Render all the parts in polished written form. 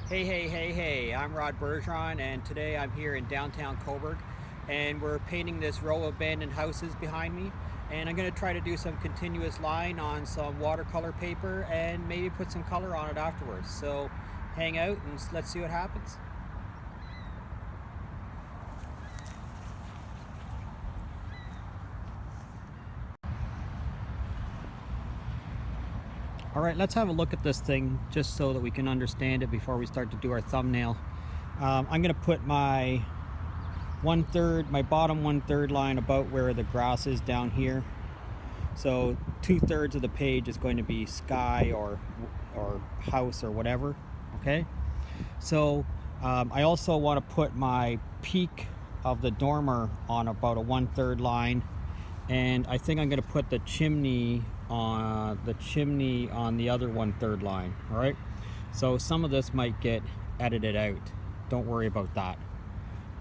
Hey, I'm Rod Bergeron, and today I'm here in downtown Cobourg, and we're painting this row of abandoned houses behind me, and I'm going to try to do some continuous line on some watercolor paper and maybe put some color on it afterwards. So hang out and let's see what happens. Alright, let's have a look at this thing just so that we can understand it before we start to do our thumbnail. I'm going to put my my bottom 1/3 line about where the grass is down here. So 2/3 of the page is going to be sky or house or whatever. Okay, so I also want to put my peak of the dormer on about a 1/3 line, and I think I'm going to put the chimney on the other 1/3 line. All right, so some of this might get edited out, don't worry about that.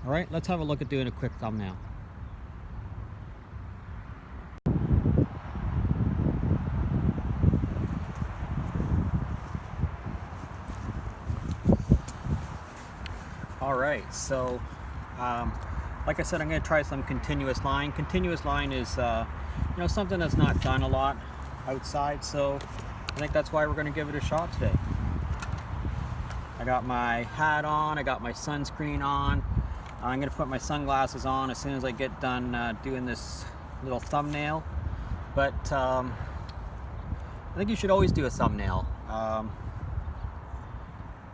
All right, let's have a look at doing a quick thumbnail. All right, so like I said, I'm going to try some continuous line. Continuous line is something that's not done a lot outside, so I think that's why we're going to give it a shot today. I got my hat on, I got my sunscreen on. I'm going to put my sunglasses on as soon as I get done doing this little thumbnail. But I think you should always do a thumbnail.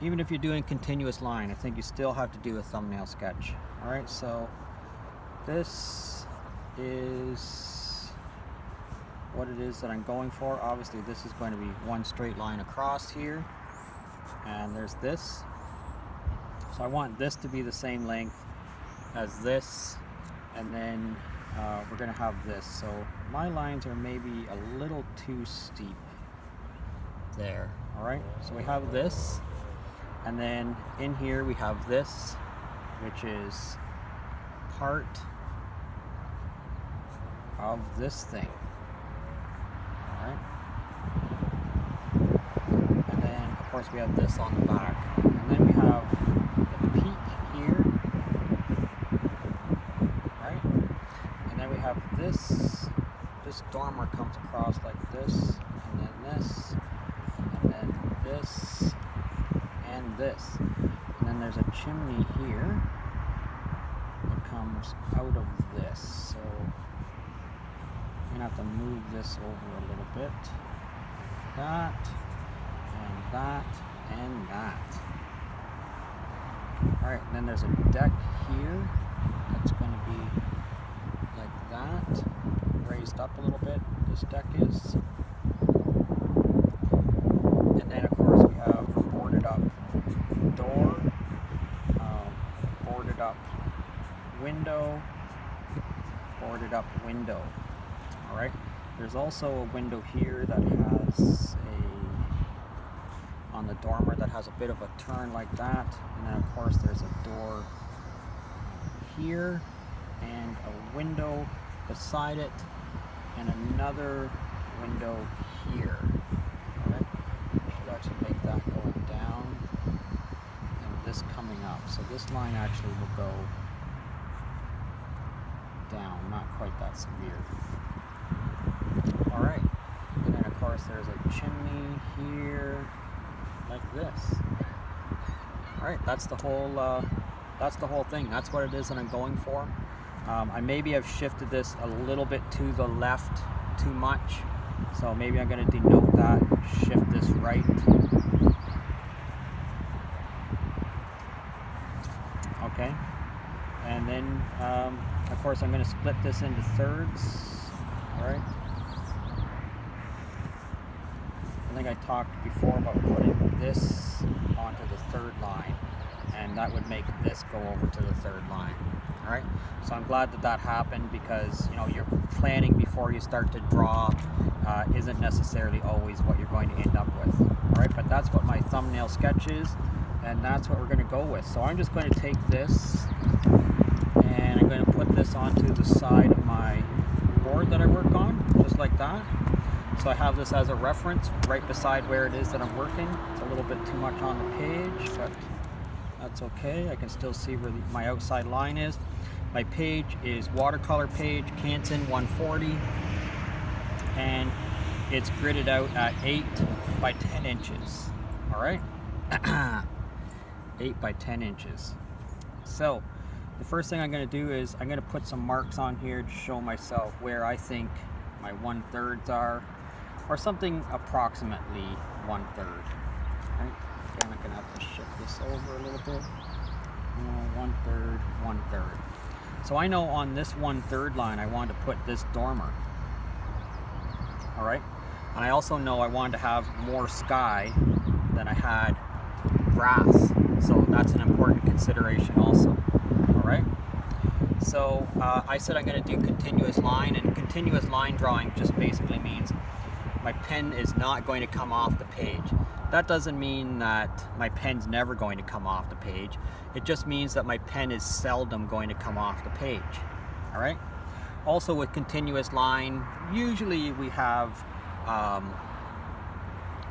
Even if you're doing continuous line, I think you still have to do a thumbnail sketch. Alright, so this is what it is that I'm going for. Obviously this is going to be one straight line across here, and there's this. So I want this to be the same length as this, and then we're going to have this. So my lines are maybe a little too steep there. Alright, so we have this, and then in here we have this, which is part of this thing. Alright, and then of course we have this on the back, and then we have the peak here, right? And then we have this dormer comes across like this, and then this, and then this, and this. And then there's a chimney here that comes out of this. So I'm going to have to move this over a little bit. That, and that, and that. Alright, and then there's a deck here that's going to be like that, raised up a little bit, this deck is. And then of course we have boarded up door, boarded up window, boarded up window. Alright, there's also a window here that has on the dormer that has a bit of a turn like that, and then of course there's a door here and a window beside it and another window here. Alright, should actually make that going down and this coming up, so this line actually will go down, not quite that severe. Alright, and then of course there's a chimney here like this. Alright, that's the whole thing. That's what it is that I'm going for. I maybe have shifted this a little bit to the left too much, so maybe I'm going to denote that, shift this right. Okay, and then of course I'm going to split this into thirds. Alright, I think I talked before about putting this onto the third line, and that would make this go over to the third line. Alright, so I'm glad that that happened, because your planning before you start to draw isn't necessarily always what you're going to end up with. Alright, but that's what my thumbnail sketch is, and that's what we're going to go with. So I'm just going to take this and I'm going to put this onto the side of my board that I work on, just like that. So I have this as a reference right beside where it is that I'm working. It's a little bit too much on the page, but that's okay. I can still see where my outside line is. My page is watercolor page, Canson 140, and it's gridded out at 8 by 10 inches. All right, 8 by 10 inches. So the first thing I'm going to do is I'm going to put some marks on here to show myself where I think my 1/3 are, or something approximately 1/3. Right? Again, I'm going to have to shift this over a little bit. 1/3, 1/3. So I know on this 1/3 line I want to put this dormer. All right, and I also know I wanted to have more sky than I had grass, so that's an important consideration also. All right, so I said I'm going to do continuous line, and continuous line drawing just basically means my pen is not going to come off the page. That doesn't mean that my pen's never going to come off the page. It just means that my pen is seldom going to come off the page. All right. Also with continuous line, usually we have,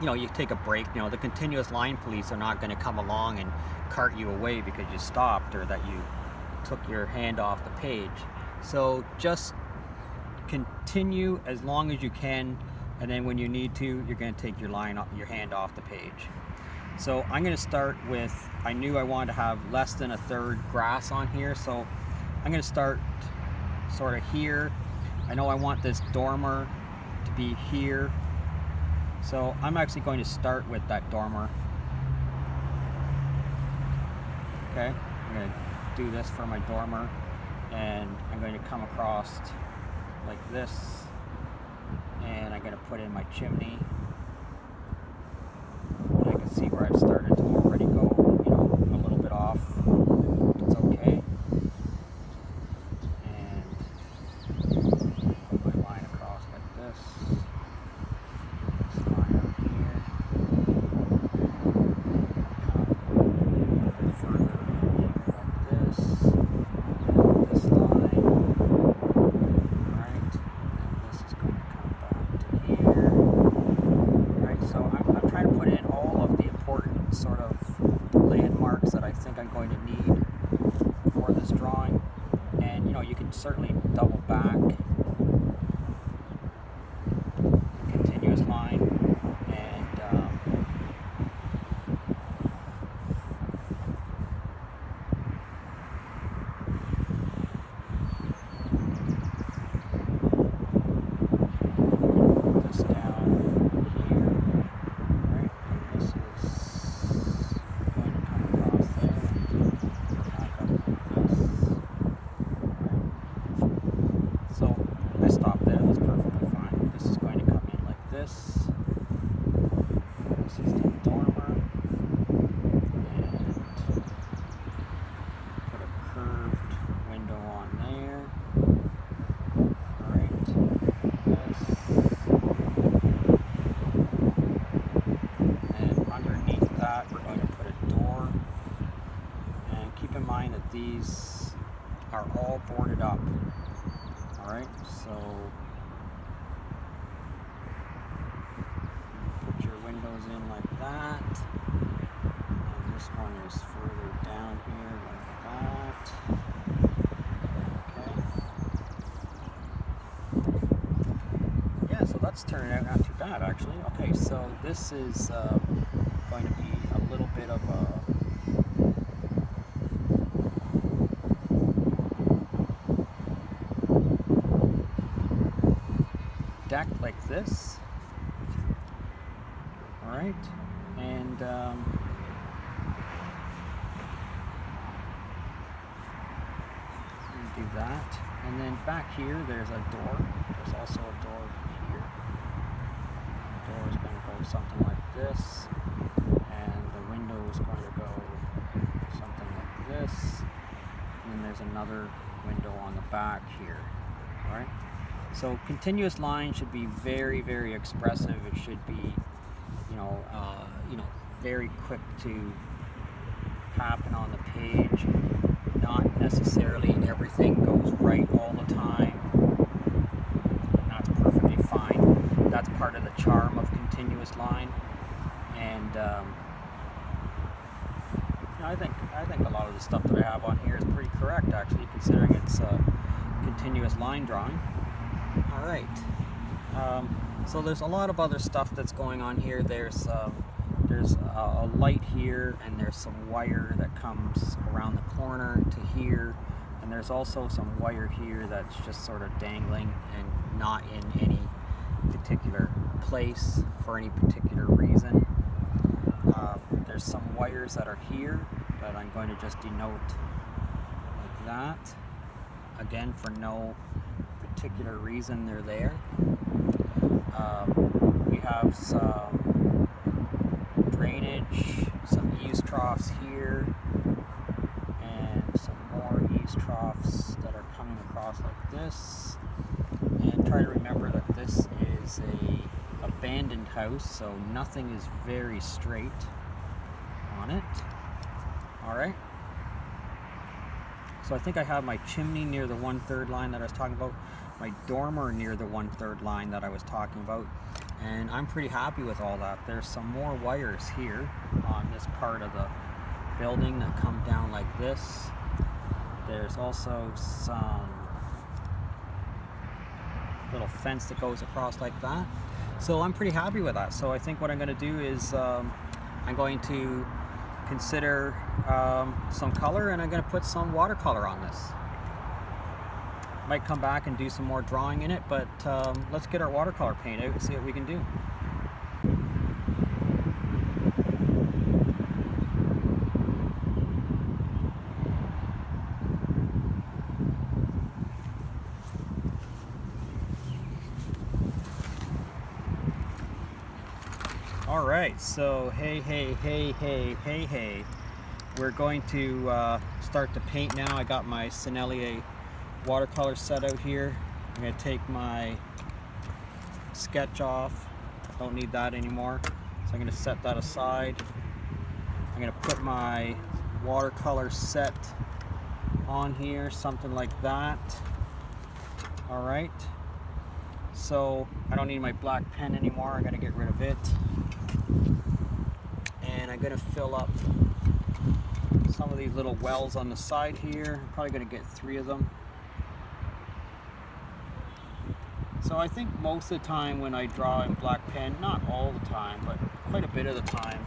you take a break. The continuous line police are not going to come along and cart you away because you stopped or that you took your hand off the page. So just continue as long as you can, and then when you need to, you're going to take your hand off the page. So I'm going to start with, I knew I wanted to have less than 1/3 grass on here, so I'm going to start sort of here. I know I want this dormer to be here, so I'm actually going to start with that dormer. Okay, I'm going to do this for my dormer, and I'm going to come across like this, and I'm going to put in my chimney. And I can see where I've started to already go, a little bit off. It's okay. Put my line across like this. This line up here. Come a little bit further like this. And this line. Right. And this is going to come back to here. Right. So I'm trying to put in all of the important sort of landmarks that I think I'm going to need for this drawing. And you can certainly double back, continuous line, and put this down here, right? And this is going to come across there, back up like this. So I stopped there, that's perfectly fine. This is going to come in like this. This is the dormer. And put a curved window on there. Alright. This. And underneath that we're going to put a door. And keep in mind that these are all boarded up. Alright, so put your windows in like that, and this one is further down here like that. Okay. Yeah, so that's turning out not too bad actually. Okay, so this is going to be a little bit of a deck like this. All right, and do that, and then back here there's a door. There's also a door here. The door is going to go something like this, and the window is going to go something like this, and then there's another window on the back here. All right. So continuous line should be very, very expressive. It should be, very quick to happen on the page. Not necessarily everything goes right all the time. And that's perfectly fine. that's part of the charm of continuous line. And I think a lot of the stuff that I have on here is pretty correct, actually, considering it's continuous line drawing. All right. So there's a lot of other stuff that's going on here. There's a light here, and there's some wire that comes around the corner to here, and there's also some wire here that's just sort of dangling and not in any particular place for any particular reason. There's some wires that are here that I'm going to just denote like that, again for no particular reason they're there. We have some drainage, some eaves troughs here, and some more eaves troughs that are coming across like this. And try to remember that this is a abandoned house, so nothing is very straight on it. All right. So I think I have my chimney near the 1/3 line that I was talking about, my dormer near the 1/3 line that I was talking about, and I'm pretty happy with all that. There's some more wires here on this part of the building that come down like this. There's also some little fence that goes across like that. So I'm pretty happy with that. So I think what I'm going to do is I'm going to consider some color, and I'm going to put some watercolor on this. Might come back and do some more drawing in it, but let's get our watercolor paint out and see what we can do. All right, so hey, we're going to start to paint now. I got my Sennelier watercolor set out here. I'm going to take my sketch off. Don't need that anymore, so I'm going to set that aside. I'm going to put my watercolor set on here, something like that. All right, so I don't need my black pen anymore. I'm going to get rid of it, and I'm going to fill up some of these little wells on the side here. I'm probably going to get 3 of them. So I think most of the time when I draw in black pen, not all the time, but quite a bit of the time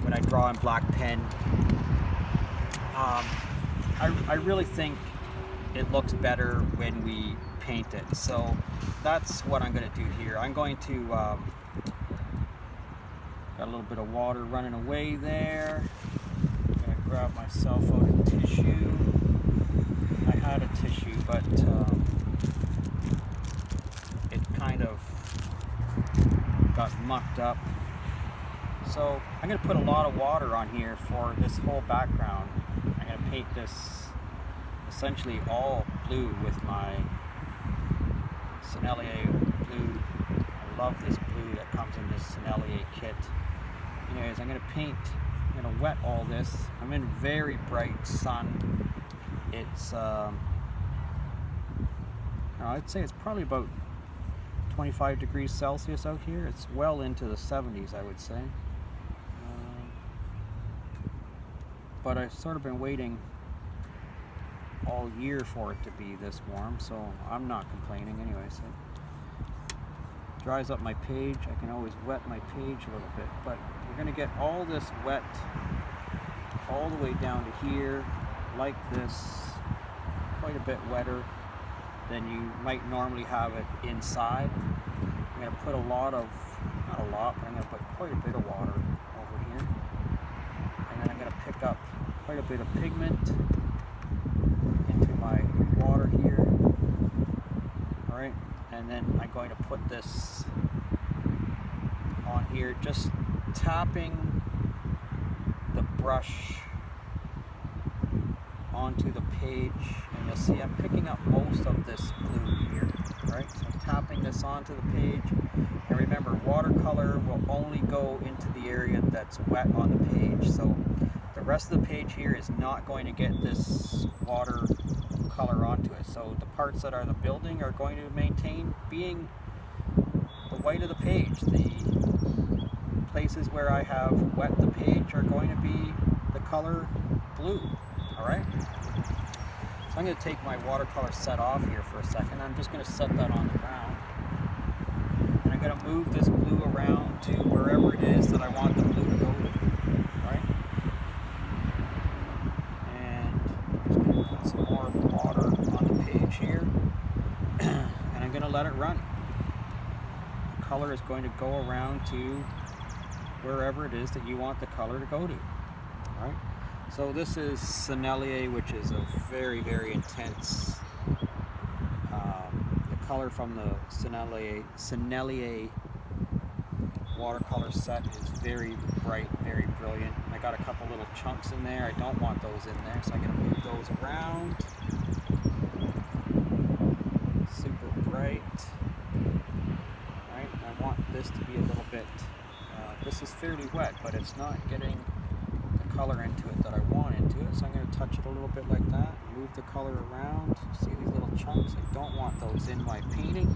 when I draw in black pen, I really think it looks better when we paint it. So that's what I'm going to do here. I'm going to got a little bit of water running away there. I'm going to grab myself out a tissue. I had a tissue, but it kind of got mucked up. So I'm going to put a lot of water on here for this whole background. I'm going to paint this essentially all blue with my Sennelier blue. I love this blue that comes in this Sennelier kit. Anyways, I'm going to paint, I'm going to wet all this. I'm in very bright sun. It's, I'd say it's probably about 25 degrees Celsius out here. It's well into the 70s, I would say. But I've sort of been waiting all year for it to be this warm, so I'm not complaining anyway. So dries up my page. I can always wet my page a little bit, but we're going to get all this wet all the way down to here like this, quite a bit wetter than you might normally have it inside. I'm going to put a lot of, not a lot, but I'm going to put quite a bit of water over here, and then I'm going to pick up quite a bit of pigment into my water here. All right, and then I'm going to put this on here, just tapping the brush onto the page, and you'll see I'm picking up most of this blue here, right? So I'm tapping this onto the page, and remember, watercolor will only go into the area that's wet on the page, so the rest of the page here is not going to get this watercolor onto it. So the parts that are the building are going to maintain being the white of the page. The places where I have wet the page are going to be the color blue. Alright? So I'm going to take my watercolor set off here for a second. I'm just going to set that on the ground. And I'm going to move this blue around to wherever it is that I want the blue to go to. Alright? And I'm just going to put some more water on the page here. And I'm going to let it run. The color is going to go around to wherever it is that you want the color to go to. Alright? So this is Sennelier, which is a very, very intense, the color from the Sennelier watercolor set is very bright, very brilliant. I got a couple little chunks in there. I don't want those in there, so I'm going to move those around. Super bright. Right, I want this to be a little bit, this is fairly wet, but it's not getting color into it that I want into it, so I'm going to touch it a little bit like that, move the color around. See these little chunks? I don't want those in my painting.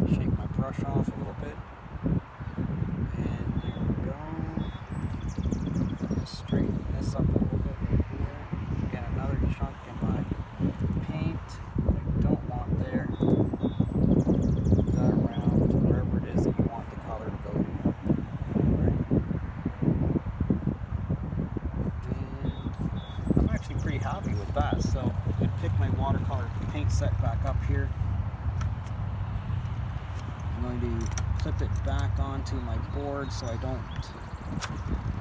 Shake my brush off a little bit, and there we go. Just straighten this up a little bit right here. Get another chunk in my paint that I don't want there. Move that around to wherever it is that you want the color to go to. Pretty happy with that, so I'm going to pick my watercolor paint set back up here. I'm going to clip it back onto my board so I don't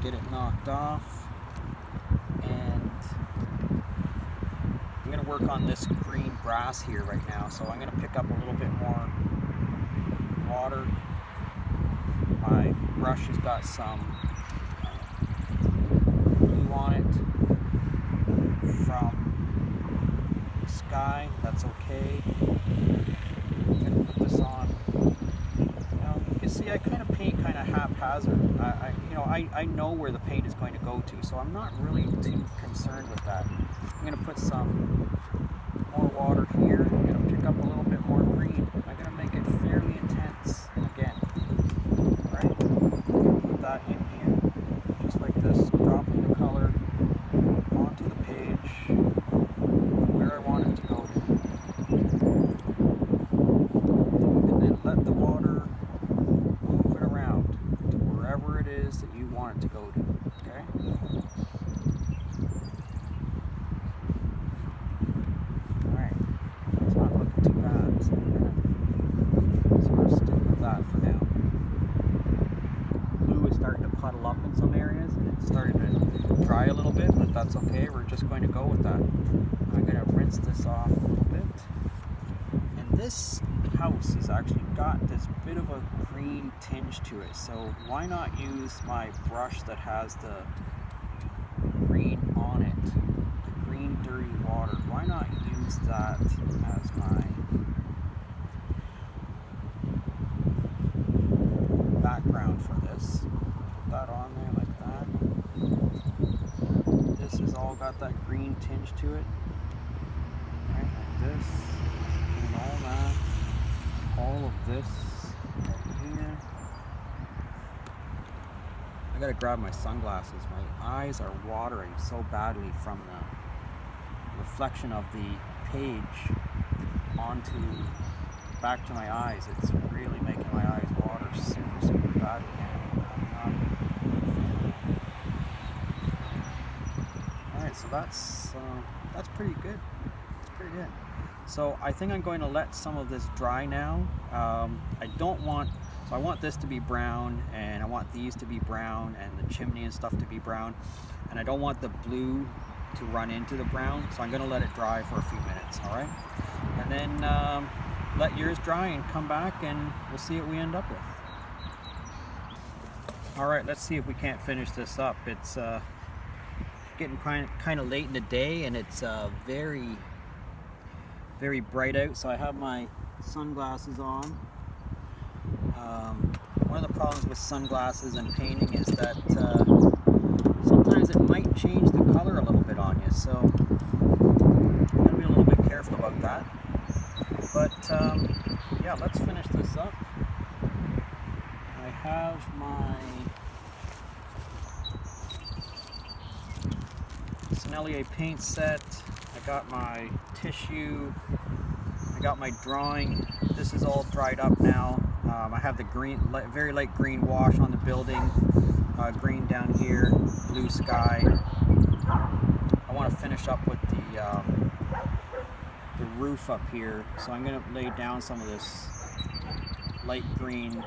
get it knocked off, and I'm going to work on this green grass here right now, so I'm going to pick up a little bit more water. My brush has got some blue on it from the sky. That's okay. I'm going to put this on. Now, you can see I kind of paint kind of haphazard. I know where the paint is going to go to, so I'm not really too concerned with that. I'm going to put some more water here. I'm going to pick up a little bit more green. I'm going to make it fairly intense again. Alright? Put that in here, just like this, dropping the color onto the page where I want it to go to. And then let the water move it around to wherever it is that you want it to go to. Okay? Alright. It's not looking too bad, so we're going to sort of stick with that for now. Blue is starting to puddle up in some areas, and it's starting to dry a little bit, but that's okay. We're just going to go with that. I'm going to rinse this off a little bit. And this house has actually got this bit of a green tinge to it, so why not use my brush that has the green on it, the green dirty water? Why not use that as my background for this? Put that on there like that. This has all got that green tinge to it. Right, like this, and all that, all of this right here. I gotta grab my sunglasses. My eyes are watering so badly from the reflection of the page onto back to my eyes. It's really making my eyes water super, super badly now. Alright, so that's pretty good. It's pretty good. So I think I'm going to let some of this dry now. I want this to be brown, and I want these to be brown, and the chimney and stuff to be brown, and I don't want the blue to run into the brown, so I'm going to let it dry for a few minutes, alright? And then let yours dry and come back and we'll see what we end up with. Alright, let's see if we can't finish this up. It's getting kind of late in the day, and it's very, very bright out, so I have my sunglasses on. One of the problems with sunglasses and painting is that sometimes it might change the color a little bit on you, so you gotta be a little bit careful about that. But yeah, let's finish this up. I have my Sennelier paint set. I got my tissue. I got my drawing. This is all dried up now. I have the green, very light green wash on the building. Green down here, blue sky. I want to finish up with the roof up here, so I'm going to lay down some of this light green.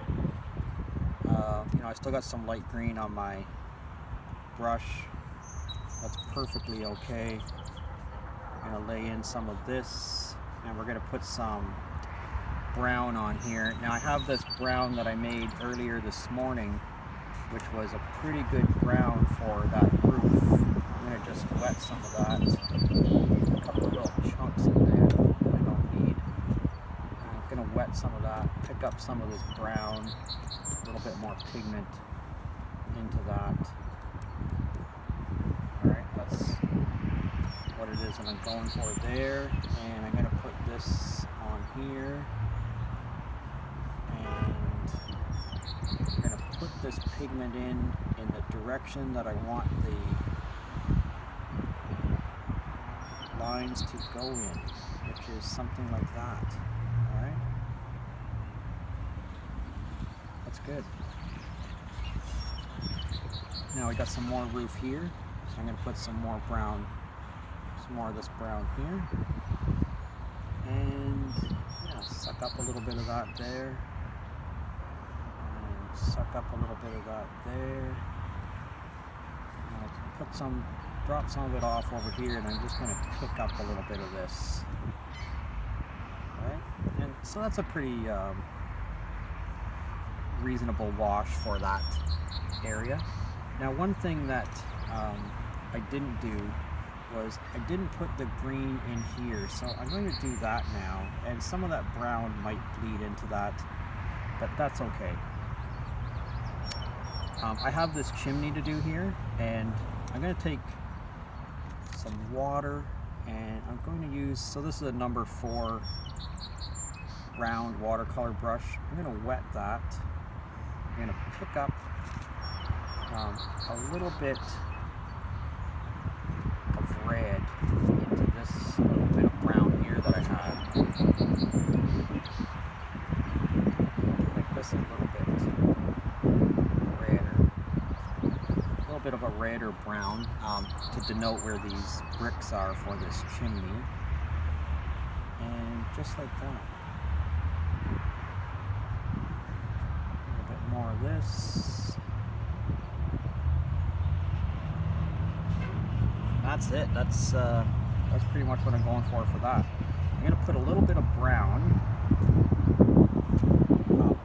You know, I still got some light green on my brush. That's perfectly okay. I'm going to lay in some of this, and we're going to put some brown on here. Now I have this brown that I made earlier this morning, which was a pretty good brown for that roof. I'm going to just wet some of that. A couple of little chunks in there I don't need. I'm going to wet some of that, pick up some of this brown, a little bit more pigment into that. Alright, that's what it is that I'm going for there. And I'm going to put this on here. I'm going to put this pigment in the direction that I want the lines to go in, which is something like that. Alright? That's good. Now we got some more roof here, so I'm going to put some more brown, some more of this brown here. And yeah, suck up a little bit of that there. Suck up a little bit of that there. I'll put some, drop some of it off over here, and I'm just going to pick up a little bit of this. Alright, and so that's a pretty reasonable wash for that area. Now, one thing that I didn't do was I didn't put the green in here, so I'm going to do that now, and some of that brown might bleed into that, but that's okay. I have this chimney to do here, and I'm going to take some water, and I'm going to use, so this is a number 4 round watercolor brush. I'm going to wet that. I'm going to pick up a little bit of red into this little bit of brown here that I have. Like this a little bit. Bit of a red or brown to denote where these bricks are for this chimney, and just like that. A little bit more of this. That's it. That's pretty much what I'm going for that. I'm going to put a little bit of brown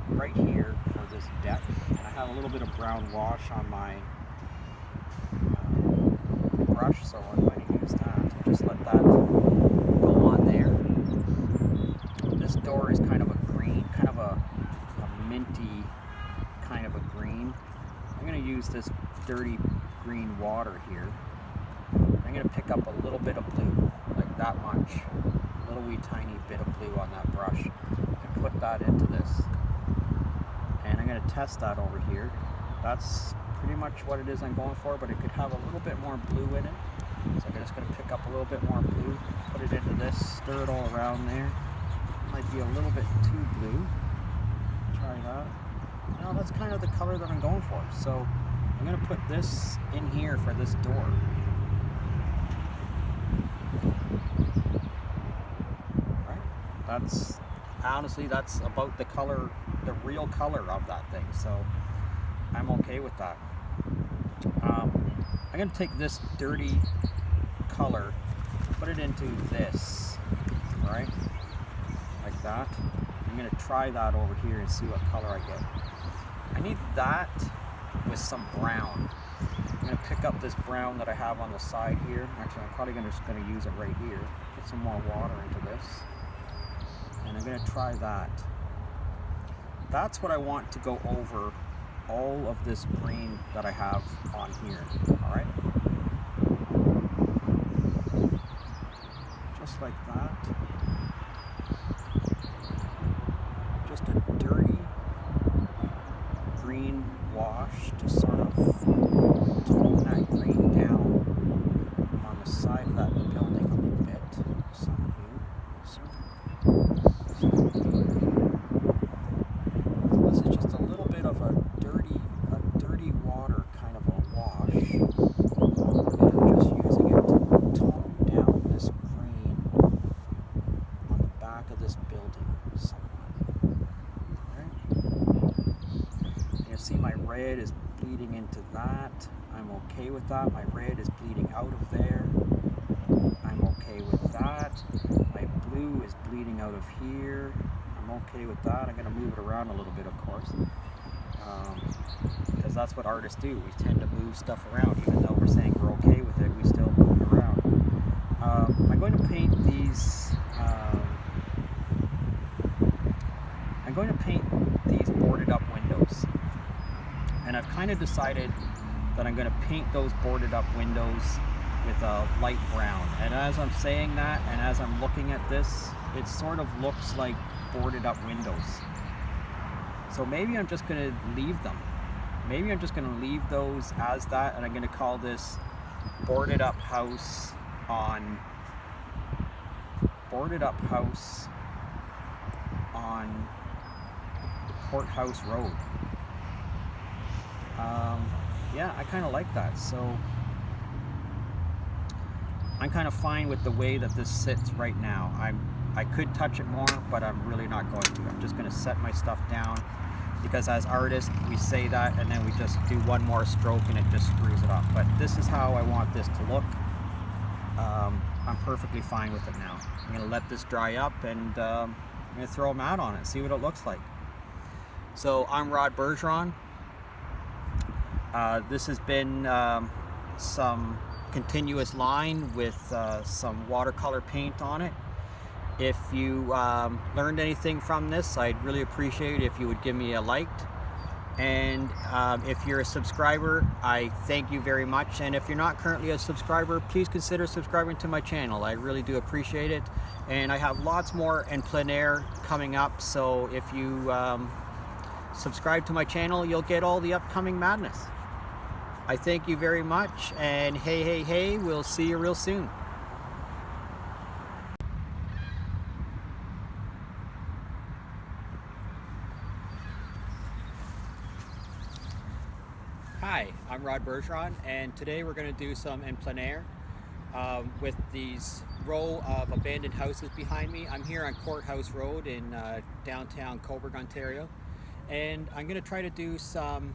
right here for this deck, and I have a little bit of brown wash on my brush, so I'm going to use that. Just let that go on there. This door is kind of a green, kind of a minty kind of a green. I'm going to use this dirty green water here. I'm going to pick up a little bit of blue, like that much, a little wee tiny bit of blue on that brush, and put that into this. And I'm going to test that over here. That's pretty much what it is I'm going for, but it could have a little bit more blue in it. So I'm just going to pick up a little bit more blue, put it into this, stir it all around there. Might be a little bit too blue. Try that. Now that's kind of the color that I'm going for. So I'm going to put this in here for this door. Right? That's, honestly, that's about the color, the real color of that thing. So I'm okay with that. I'm going to take this dirty color, put it into this, right, like that. I'm going to try that over here and see what color I get. I need that with some brown. I'm going to pick up this brown that I have on the side here. Actually, I'm probably just going to use it right here. Put some more water into this, and I'm going to try that. That's what I want to go over all of this green that I have on here. All right, just like that. wash to sort of tone that green down on the side of that building a little bit. Some here, so this is just a little bit of a dirty water kind of a wash. And I'm just using it to tone down this green on the back of this building somewhat. Alright. You see my red is bleeding into that. I'm okay with that. My red is bleeding out of there. I'm okay with that. My blue is bleeding out of here. I'm okay with that. I'm going to move it around a little bit, of course, because that's what artists do. We tend to move stuff around. Even though we're saying we're okay with it, we still move it around. I'm going to paint these boarded up windows, and I've kind of decided that I'm going to paint those boarded up windows with a light brown. And as I'm saying that, and as I'm looking at this, it sort of looks like boarded up windows. So maybe I'm just going to leave them. Maybe I'm just going to leave those as that, and I'm going to call this boarded up house on Courthouse Road. Yeah, I kind of like that. So I'm kind of fine with the way that this sits right now. I could touch it more, but I'm really not going to. I'm just going to set my stuff down, because as artists we say that and then we just do one more stroke and it just screws it up. But this is how I want this to look. I'm perfectly fine with it now. I'm going to let this dry up, and I'm going to throw a mat on it, see what it looks like. So I'm Rod Bergeron. This has been some continuous line with some watercolor paint on it. If you learned anything from this, I'd really appreciate it if you would give me a like. And if you're a subscriber, I thank you very much. And if you're not currently a subscriber, please consider subscribing to my channel. I really do appreciate it. And I have lots more in plein air coming up. So if you subscribe to my channel, you'll get all the upcoming madness. I thank you very much. And hey, we'll see you real soon. Hi, I'm Rod Bergeron, and today we're going to do some in plein air with these row of abandoned houses behind me. I'm here on Courthouse Road in downtown Cobourg, Ontario, and I'm going to try to do some...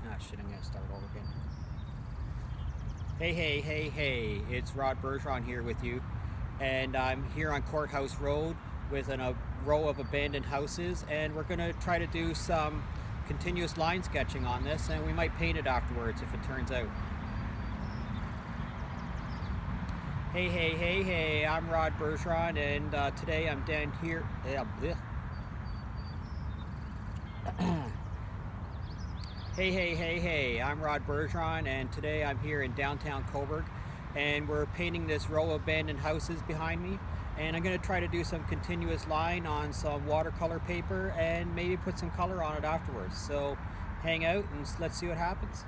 I'm going to start over again. Hey, it's Rod Bergeron here with you, and I'm here on Courthouse Road with a row of abandoned houses, and we're going to try to do some continuous line sketching on this, and we might paint it afterwards if it turns out. Hey, I'm Rod Bergeron, and today I'm down here. Hey, I'm Rod Bergeron, and today I'm here in downtown Cobourg, and we're painting this row of abandoned houses behind me. And I'm going to try to do some continuous line on some watercolor paper and maybe put some color on it afterwards. So hang out and let's see what happens.